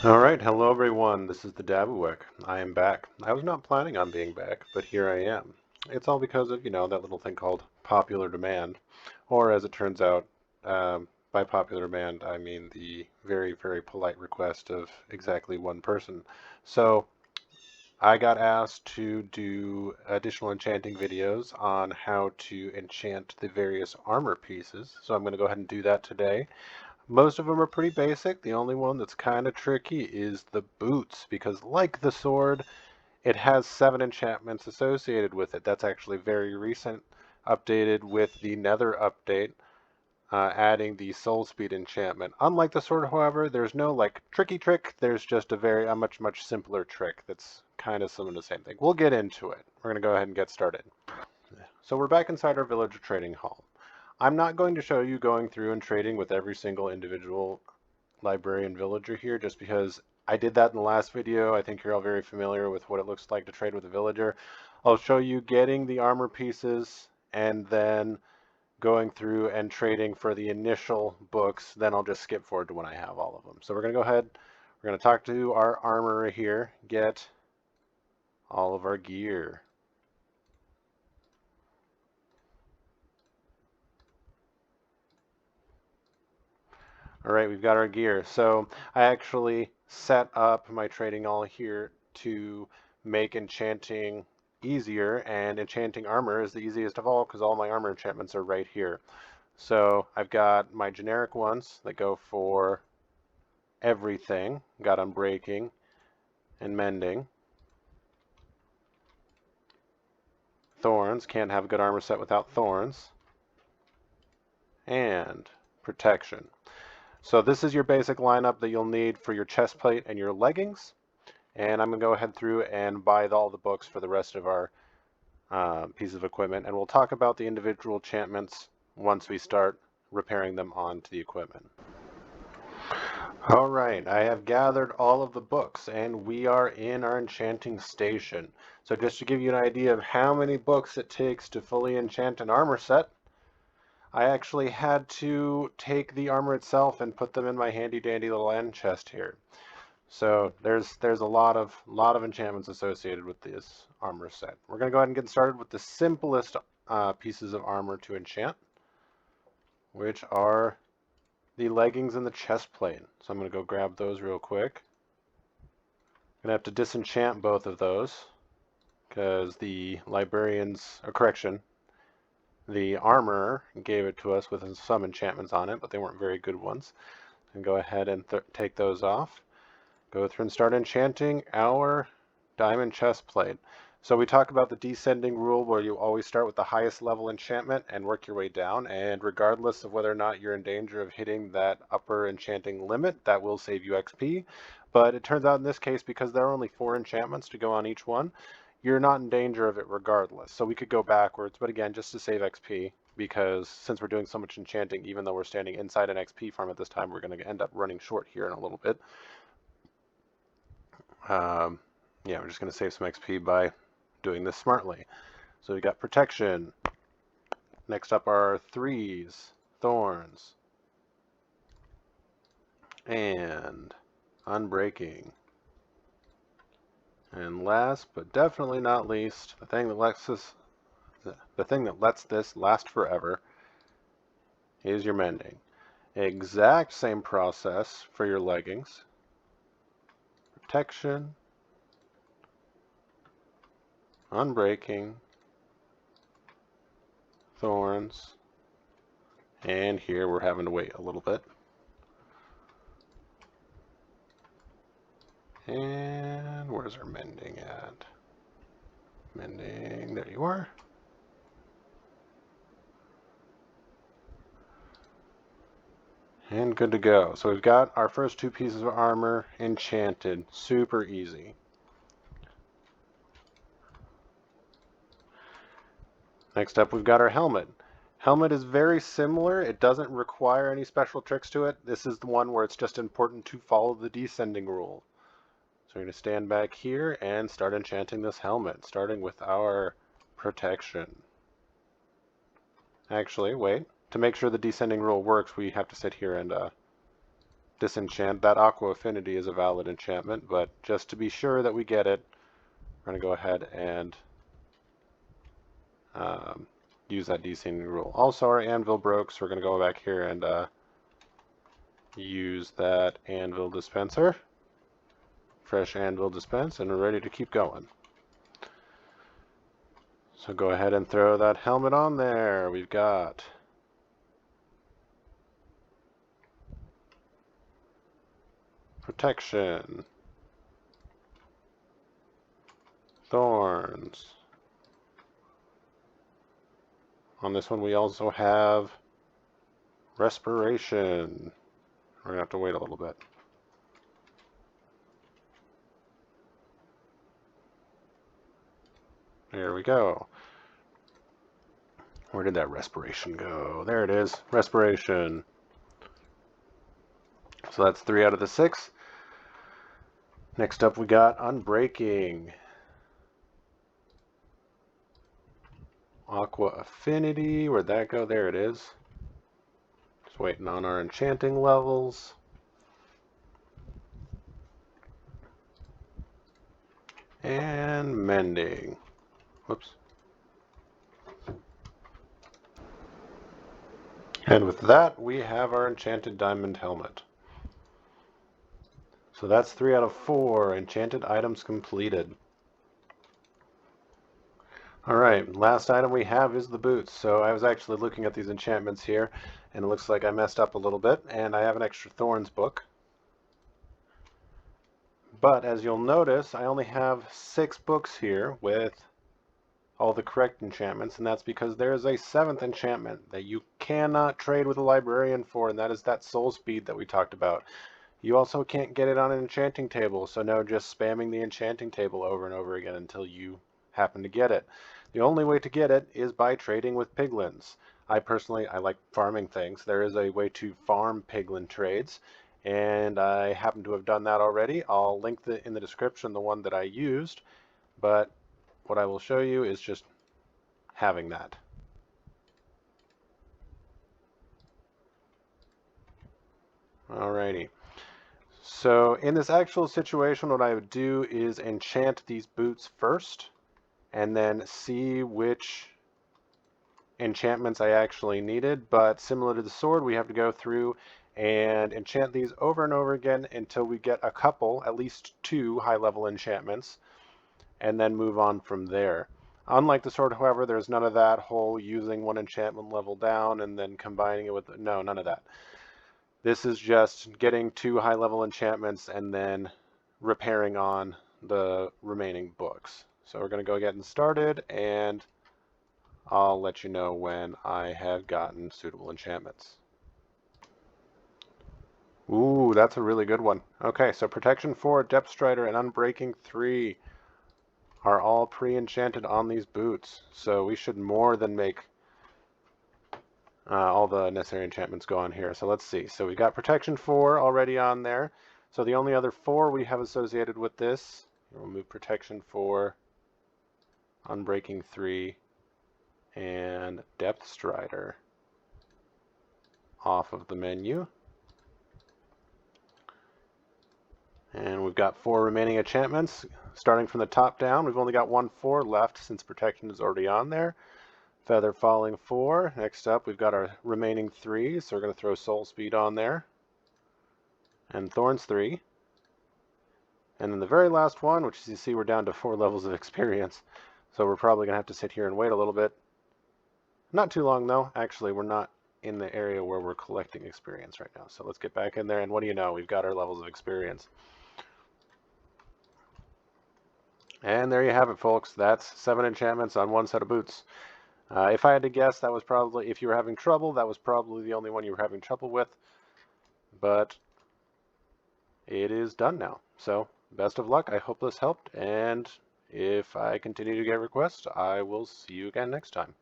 Alright, hello everyone, this is the Dabuek. I am back. I was not planning on being back, but here I am. It's all because of, that little thing called popular demand. Or as it turns out, by popular demand, I mean the very, very polite request of exactly one person. So, I got asked to do additional enchanting videos on how to enchant the various armor pieces, so I'm going to go ahead and do that today. Most of them are pretty basic. The only one that's kind of tricky is the boots, because like the sword, it has 7 enchantments associated with it. That's actually very recent, updated with the Nether update, adding the soul speed enchantment. Unlike the sword, however, there's no like tricky trick. There's just a much simpler trick that's kind of similar to the same thing. We'll get into it. We're going to go ahead and get started. So we're back inside our villager trading hall. I'm not going to show you going through and trading with every single individual librarian villager here just because I did that in the last video. I think you're all very familiar with what it looks like to trade with a villager. I'll show you getting the armor pieces and then going through and trading for the initial books. Then I'll just skip forward to when I have all of them. So we're going to go ahead. We're going to talk to our armorer here, get all of our gear. All right, we've got our gear. So I actually set up my trading all here to make enchanting easier, and enchanting armor is the easiest of all because all my armor enchantments are right here. So I've got my generic ones that go for everything. Got unbreaking and mending. Thorns, can't have a good armor set without thorns. And protection. So this is your basic lineup that you'll need for your chest plate and your leggings. And I'm going to go ahead through and buy all the books for the rest of our pieces of equipment. And we'll talk about the individual enchantments once we start repairing them onto the equipment. All right, I have gathered all of the books and we are in our enchanting station. So just to give you an idea of how many books it takes to fully enchant an armor set, I actually had to take the armor itself and put them in my handy dandy little end chest here. So there's a lot of enchantments associated with this armor set. We're going to go ahead and get started with the simplest pieces of armor to enchant, which are the leggings and the chest plate. So I'm going to go grab those real quick. I'm going to have to disenchant both of those because the librarians, or correction, the armor gave it to us with some enchantments on it, but they weren't very good ones. And go ahead and take those off. Go through and start enchanting our diamond chest plate. So we talk about the descending rule where you always start with the highest level enchantment and work your way down, and regardless of whether or not you're in danger of hitting that upper enchanting limit, that will save you XP. But it turns out in this case, because there are only 4 enchantments to go on each one, you're not in danger of it regardless. So we could go backwards, but again, just to save XP, because since we're doing so much enchanting, even though we're standing inside an XP farm at this time, we're going to end up running short here in a little bit. Yeah, we're just going to save some XP by doing this smartly. So we got protection. Next up are 3s, thorns, and unbreaking. And last but definitely not least, the thing that lets this last forever is your mending. Exact same process for your leggings. Protection, unbreaking, thorns, and here we're having to wait a little bit. And where's our mending at? Mending, there you are. And good to go. So we've got our first 2 pieces of armor enchanted. Super easy. Next up, we've got our helmet. Helmet is very similar. It doesn't require any special tricks to it. This is the one where it's just important to follow the descending rule. So we're going to stand back here and start enchanting this helmet, starting with our protection. Actually, wait. To make sure the descending rule works, we have to sit here and disenchant. That Aqua Affinity is a valid enchantment, but just to be sure that we get it, we're going to go ahead and use that descending rule. Also, our anvil broke, so we're going to go back here and use that anvil dispenser. Fresh anvil dispense, and we're ready to keep going. So go ahead and throw that helmet on there. We've got protection, thorns. On this one we also have respiration. We're going to have to wait a little bit. There we go. Where did that respiration go? There it is. Respiration. So that's 3 out of the 6. Next up we got Unbreaking. Aqua Affinity. Where'd that go? There it is. Just waiting on our enchanting levels. And Mending. Whoops. And with that, we have our Enchanted Diamond Helmet. So that's 3 out of 4 enchanted items completed. Alright, last item we have is the boots. So I was actually looking at these enchantments here, and it looks like I messed up a little bit, and I have an extra Thorns book. But as you'll notice, I only have 6 books here with all the correct enchantments, and that's because there is a 7th enchantment that you cannot trade with a librarian for, and that is that soul speed that we talked about. You also can't get it on an enchanting table, so no just spamming the enchanting table over and over again until you happen to get it. The only way to get it is by trading with piglins. I like farming things. There is a way to farm piglin trades, and I happen to have done that already. I'll link in the description the one that I used, but what I will show you is just having that. Alrighty. So in this actual situation, what I would do is enchant these boots first, and then see which enchantments I actually needed. But similar to the sword, we have to go through and enchant these over and over again until we get a couple, at least 2 high-level enchantments, and then move on from there. Unlike the sword, however, there's none of that whole using 1 enchantment level down and then combining it with... No, none of that. This is just getting 2 high-level enchantments and then repairing on the remaining books. So we're going to go getting started, and I'll let you know when I have gotten suitable enchantments. Ooh, that's a really good one. Okay, so Protection 4, Depth Strider, and Unbreaking 3 are all pre-enchanted on these boots. So we should more than make all the necessary enchantments go on here. So let's see. So we got Protection 4 already on there. So the only other 4 we have associated with this, we'll move Protection 4, Unbreaking 3, and Depth Strider off of the menu. And we've got 4 remaining enchantments. Starting from the top down, we've only got 1 4 left since Protection is already on there. Feather Falling 4. Next up, we've got our remaining 3, so we're going to throw Soul Speed on there. And Thorns 3. And then the very last one, which as you see, we're down to 4 levels of experience. So we're probably going to have to sit here and wait a little bit. Not too long, though. Actually, we're not in the area where we're collecting experience right now. So let's get back in there, and what do you know? We've got our levels of experience. And there you have it, folks. That's 7 enchantments on 1 set of boots. If I had to guess, that was probably, if you were having trouble, that was probably the only one you were having trouble with. But it is done now. So best of luck. I hope this helped. And if I continue to get requests, I will see you again next time.